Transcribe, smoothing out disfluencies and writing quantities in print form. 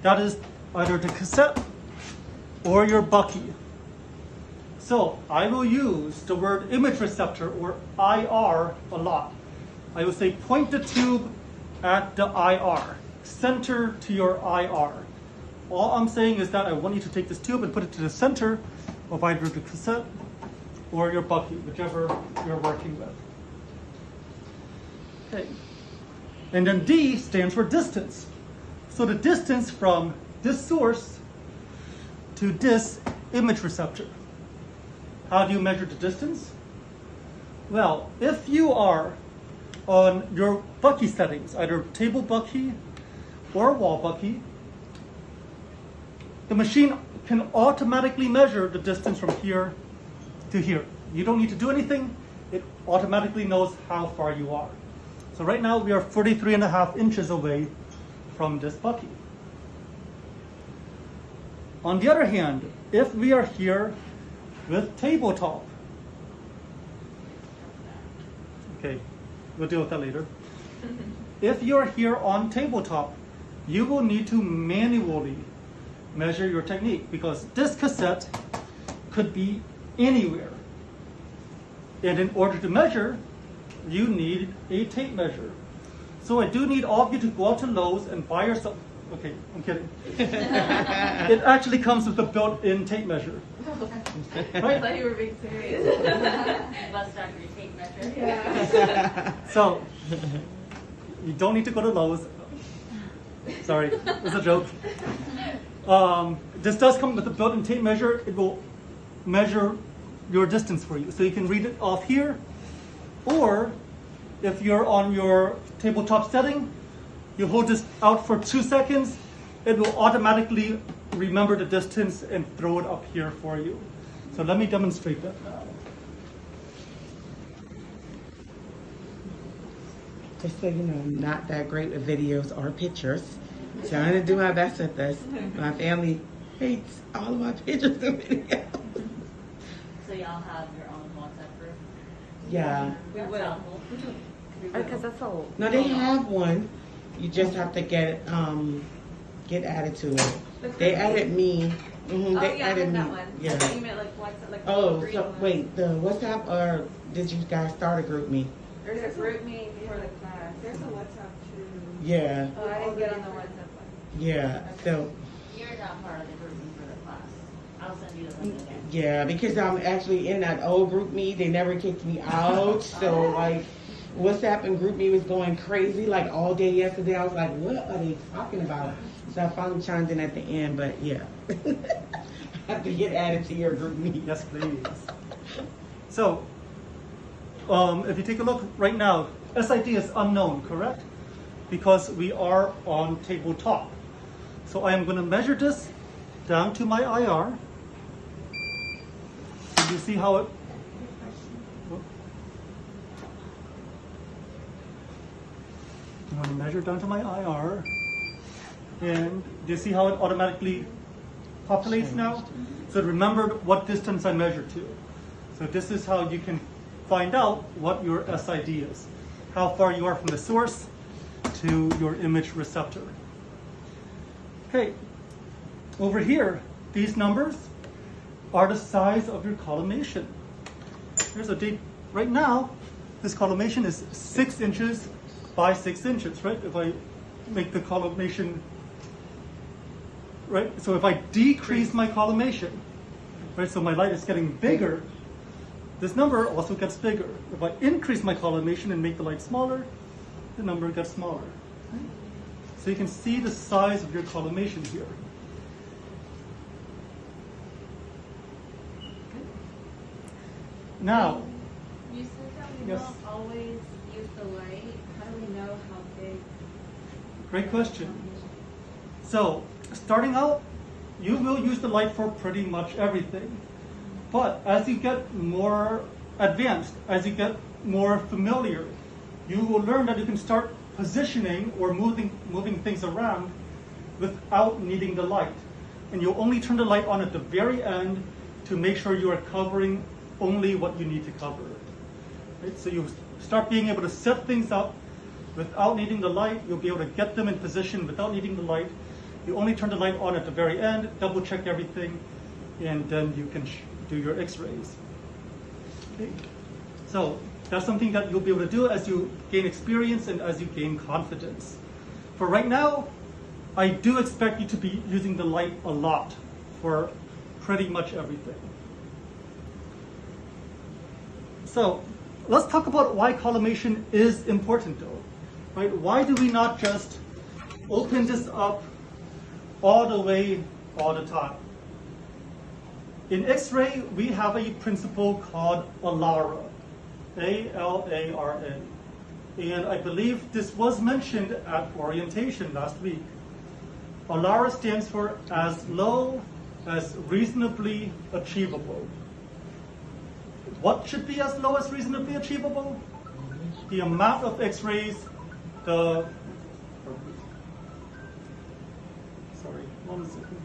That is either the cassette or your Bucky. So I will use the word image receptor or IR a lot. I will say point the tube at the IR, center to your IR. All I'm saying is that I want you to take this tube and put it to the center of either the cassette or your Bucky, whichever you're working with. Okay. And then D stands for distance. So the distance from this source to this image receptor. How do you measure the distance? Well, if you are on your Bucky settings, either table Bucky or wall Bucky, the machine can automatically measure the distance from here to here. You don't need to do anything. It automatically knows how far you are. So right now we are 43.5 inches away from this Bucky. On the other hand, if we are here with tabletop, okay, we'll deal with that later. If you're here on tabletop, you will need to manually measure your technique because this cassette could be anywhere. And in order to measure, you need a tape measure. So I do need all of you to go out to Lowe's and buy yourself, okay, I'm kidding. It actually comes with a built-in tape measure. Right? I thought you were being serious. Bust out your tape measure. Yeah. So, you don't need to go to Lowe's. Sorry, it's a joke. This does come with a built-in tape measure. It will measure your distance for you. So you can read it off here, or if you're on your tabletop setting, you hold this out for 2 seconds, it will automatically remember the distance and throw it up here for you. So let me demonstrate that now. Just so you know, I'm not that great with videos or pictures. Trying to do my best with this. My family hates all of my pictures and videos. So y'all have your own WhatsApp group? Yeah. We That's will. helpful. Because that's all. No, they have one. You just have to get added to it. They added me. Mm-hmm, Oh, they yeah, I added have me. that one. Yeah. I thought you meant like WhatsApp, like Oh, green so one. wait, the WhatsApp or did you guys start a group me? There's a group me for the class. There's a WhatsApp too. Yeah, Oh, I didn't get on the WhatsApp one. yeah. So You're not part of the group for the class. I'll send you the link again. yeah, because I'm actually in that old group me. They never kicked me out. So like WhatsApp and group me was going crazy like all day yesterday. I was like, what are they talking about? So I finally chimed in at the end, but yeah. I have to get added to your group me. Yes, please. So, if you take a look right now, SID is unknown, correct? Because we are on tabletop. So I am going to measure this down to my IR. So you see how it... I'm going to measure down to my IR. And do you see how it automatically populates now? So it remembered what distance I measured to. So this is how you can find out what your SID is. How far you are from the source to your image receptor. Okay, over here, these numbers are the size of your collimation. Here's a date. Right now, this collimation is 6 inches by 6 inches, right? If I make the collimation, right? So if I decrease my collimation, right? So my light is getting bigger, this number also gets bigger. If I increase my collimation and make the light smaller, the number gets smaller. So you can see the size of your collimation here. Now, You said that we Yes. don't always use the light. How do we know how big? great question. So, starting out, you will use the light for pretty much everything. But as you get more advanced, as you get more familiar, you will learn that you can start positioning or moving things around without needing the light. And you'll only turn the light on at the very end to make sure you are covering only what you need to cover. Right? So you start being able to set things up without needing the light. You'll be able to get them in position without needing the light. You only turn the light on at the very end, double check everything, and then you can do your x-rays. Okay. So that's something that you'll be able to do as you gain experience and as you gain confidence. For right now, I do expect you to be using the light a lot for pretty much everything. So let's talk about why collimation is important though. Right? Why do we not just open this up all the way, all the time? In X-ray, we have a principle called ALARA, A-L-A-R-A. And I believe this was mentioned at orientation last week. ALARA stands for as low as reasonably achievable. What should be as low as reasonably achievable? The amount of X-rays, sorry, 1 second.